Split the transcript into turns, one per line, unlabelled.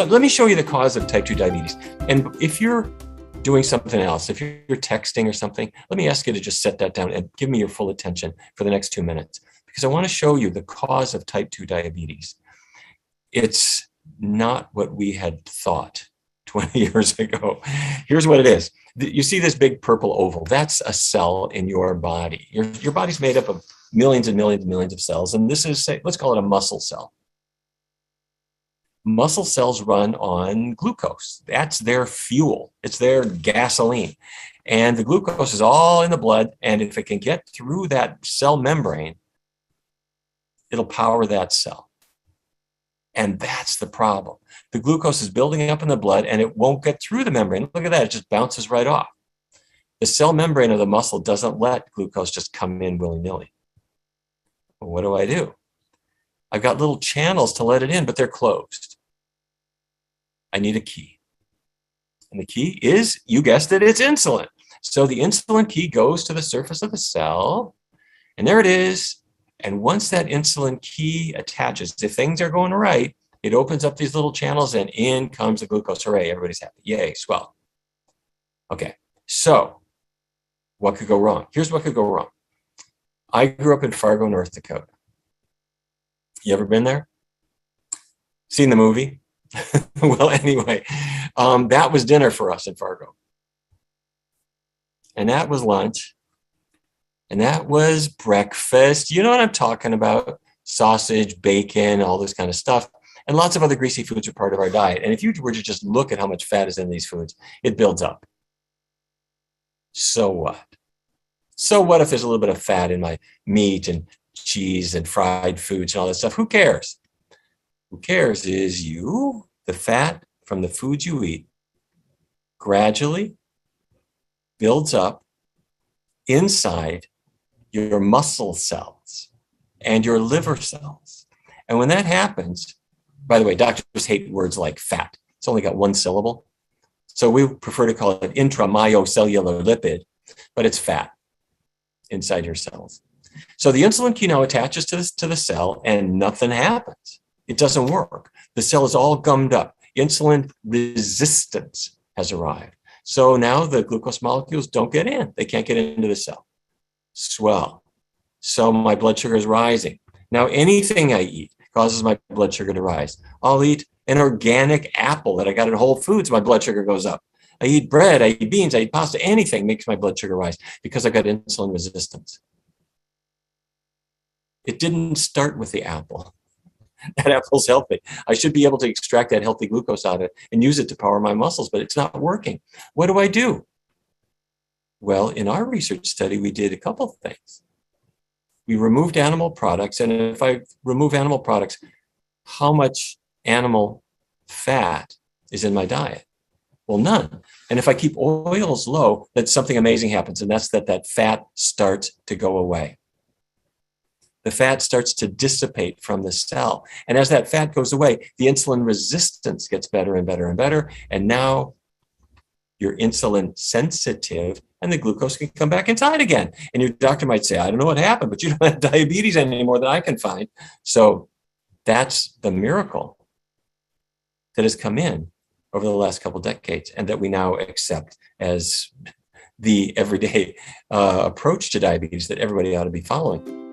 let me show you the cause of type 2 diabetes. And if you're doing something else, if you're texting or something, let me ask you to just set that down and give me your full attention for the next 2 minutes, because I want to show you the cause of type 2 diabetes. It's not what we had thought 20 years ago. Here's what it is. You see this big purple oval? That's a cell in your body. Your body's made up of millions and millions and millions of cells. And this is, let's call it a muscle cell. Muscle cells run on glucose. That's their fuel. It's their gasoline. And the glucose is all in the blood. And if it can get through that cell membrane, it'll power that cell. And that's the problem. The glucose is building up in the blood and it won't get through the membrane. Look at that. It just bounces right off. The cell membrane of the muscle doesn't let glucose just come in willy-nilly. Well, what do? I've got little channels to let it in, but they're closed. I need a key. And the key is, you guessed it, it's insulin. So the insulin key goes to the surface of the cell, and there it is. And once that insulin key attaches, if things are going right, it opens up these little channels and in comes the glucose. Hooray, everybody's happy. Yay, swell. Okay, so what could go wrong? Here's what could go wrong. I grew up in Fargo, North Dakota. You ever been there? Seen the movie? Well, anyway, that was dinner for us in Fargo. And that was lunch. And that was breakfast. You know what I'm talking about? Sausage, bacon, all this kind of stuff. And lots of other greasy foods are part of our diet. And if you were to just look at how much fat is in these foods, it builds up. So what? So what if there's a little bit of fat in my meat and cheese and fried foods and all that stuff? Who cares? Who cares is the fat from the foods you eat gradually builds up inside your muscle cells and your liver cells. And when that happens, by the way, doctors hate words like fat. It's only got one syllable. So we prefer to call it intramyocellular lipid, but it's fat inside your cells. So the insulin key now attaches to the cell and nothing happens. It doesn't work. The cell is all gummed up. Insulin resistance has arrived. So now the glucose molecules don't get in. They can't get into the cell. Swell. So my blood sugar is rising. Now anything I eat causes my blood sugar to rise. I'll eat an organic apple that I got at Whole Foods, my blood sugar goes up. I eat bread, I eat beans, I eat pasta, anything makes my blood sugar rise because I've got insulin resistance. It didn't start with the apple. That apple's healthy. I should be able to extract that healthy glucose out of it and use it to power my muscles, but it's not working. What do? Well, in our research study, we did a couple of things. We removed animal products, and if I remove animal products, how much animal fat is in my diet? Well, none. And if I keep oils low, then something amazing happens, and that's that fat starts to go away. The fat starts to dissipate from the cell. And as that fat goes away, the insulin resistance gets better and better and better. And now you're insulin sensitive and the glucose can come back inside again. And your doctor might say, I don't know what happened, but you don't have diabetes anymore that I can find. So that's the miracle that has come in over the last couple of decades and that we now accept as the everyday approach to diabetes that everybody ought to be following.